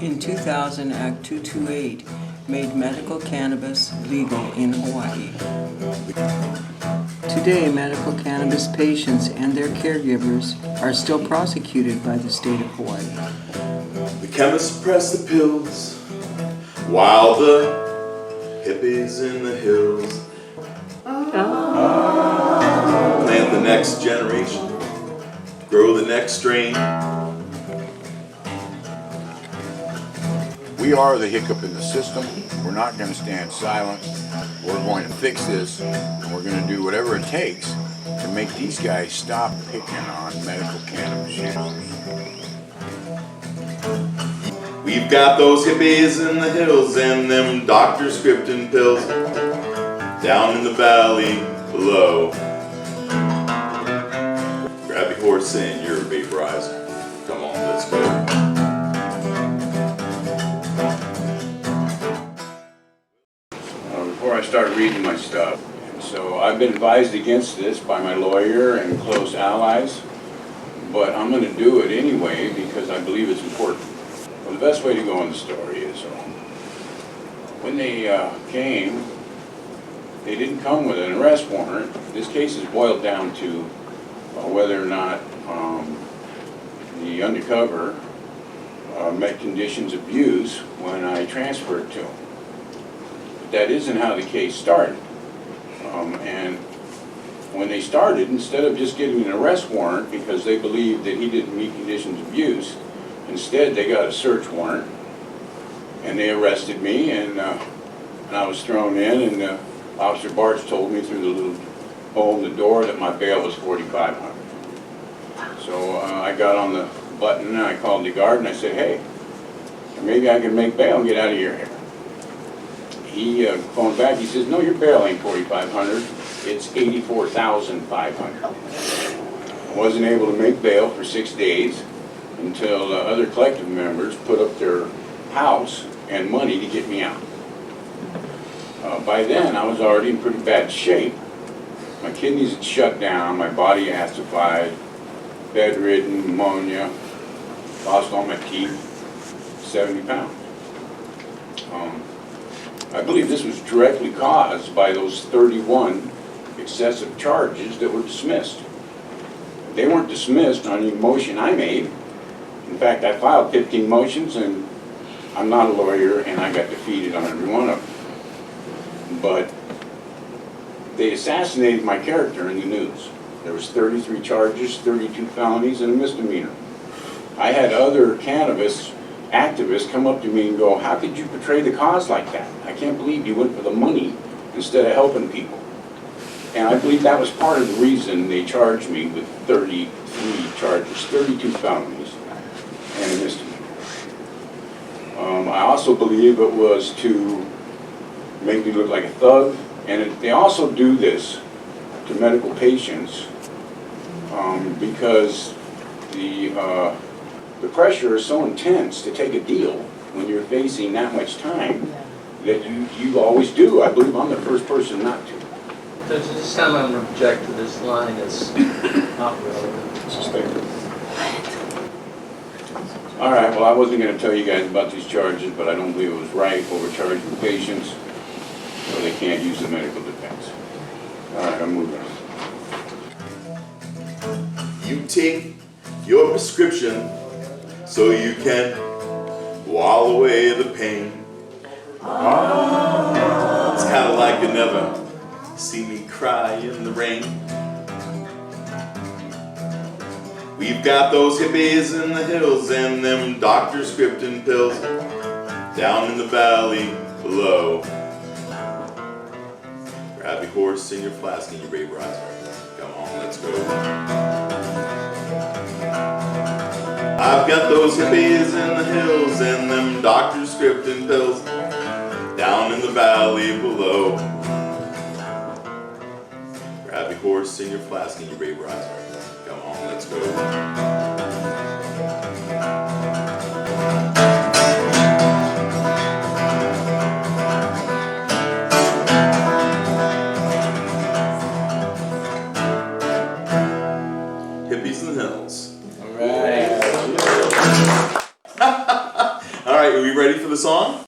In 2000, Act 228 made medical cannabis legal in Hawaii. Today, medical cannabis patients and their caregivers are still prosecuted by the state of Hawaii. The chemists press the pills while the hippies in the hills plant the next generation, grow the next strain. We are the hiccup in the system. We're not going to stand silent. We're going to fix this, and we're going to do whatever it takes to make these guys stop picking on medical cannabis users. We've got those hippies in the hills and them doctors scripting pills down in the valley below. Grab your horse and your vaporizer. Come on, let's go. Before I start reading my stuff, so I've been advised against this by my lawyer and close allies, but I'm going to do it anyway because I believe it's important. Well, the best way to go in the story is when they came, they didn't come with an arrest warrant. This case is boiled down to whether or not the undercover met conditions of use when I transferred to him. But that isn't how the case started. And when they started, instead of just getting an arrest warrant because they believed that he didn't meet conditions of use, instead they got a search warrant and they arrested me, and I was thrown in, and Officer Bartz told me through the little hole in the door that my bail was $4,500. So I got on the button and I called the guard and I said, hey, maybe I can make bail and get out of your hair. He phoned back, he says, no, your bail ain't $4,500, it's $84,500. I wasn't able to make bail for 6 days until other collective members put up their house and money to get me out. By then, I was already in pretty bad shape. My kidneys had shut down, my body acidified, bedridden, pneumonia, lost all my teeth, 70 pounds. I believe this was directly caused by those 31 excessive charges that were dismissed. They weren't dismissed on any motion I made. In fact, I filed 15 motions, and I'm not a lawyer, and I got defeated on every one of them. But they assassinated my character in the news. There was 33 charges, 32 felonies, and a misdemeanor. I had other cannabis activists come up to me and go, how could you portray the cause like that? I can't believe you went for the money instead of helping people. And I believe that was part of the reason they charged me with 33 charges, 32 felonies, and a misdemeanor. I also believe it was to make me look like a thug, and they also do this to medical patients because the pressure is so intense to take a deal when you're facing that much time that you always do. I believe I'm the first person not to. Judge, this time I'm going to object to this line. It's not relevant. Suspected. All right, well, I wasn't going to tell you guys about these charges, but I don't believe it was right overcharging patients, so they can't use the medical defense. All right, I'm moving on. You take your prescription so you can wall away the pain. It's kind of like you never see me cry in the rain. We've got those hippies in the hills and them doctors scripting pills down in the valley below. Grab your horse and your flask and your vaporizer. Come on, let's go. I've got those hippies in the hills and them doctors scripting pills down in the valley below. Grab your horse and your flask and your vaporizer. Come on, let's go. Hippies in the hills. All right. All right, we ready for the song?